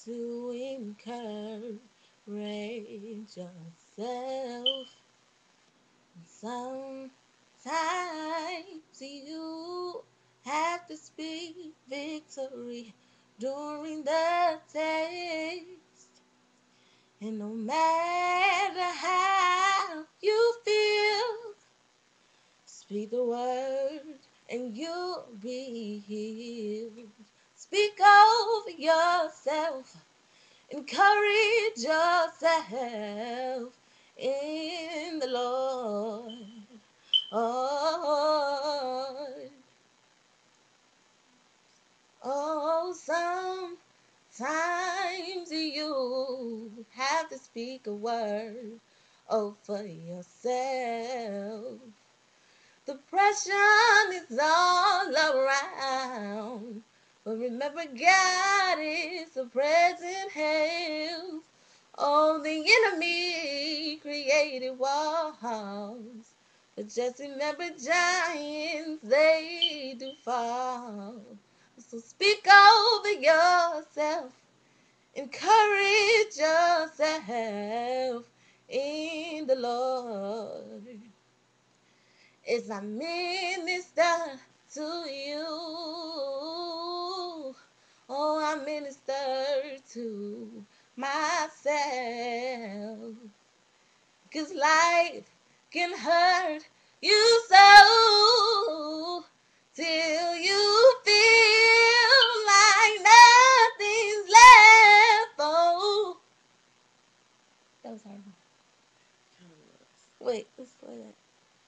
to encourage yourself. Sometimes you have to speak victory during the test. And no matter how you feel, speak the word and you'll be healed. Speak over yourself. Encourage yourself in the Lord. Oh, oh, sometimes you have to speak a word over yourself. Depression is all around. But remember, God is a present help. Oh, the enemy created walls. But just remember, giants, they do fall. So speak over yourself. Encourage yourself in the Lord. As I minister to you, oh, I minister to myself. 'Cause life can hurt you so till you feel like nothing's left. Oh, that was horrible. Wait, let's play that.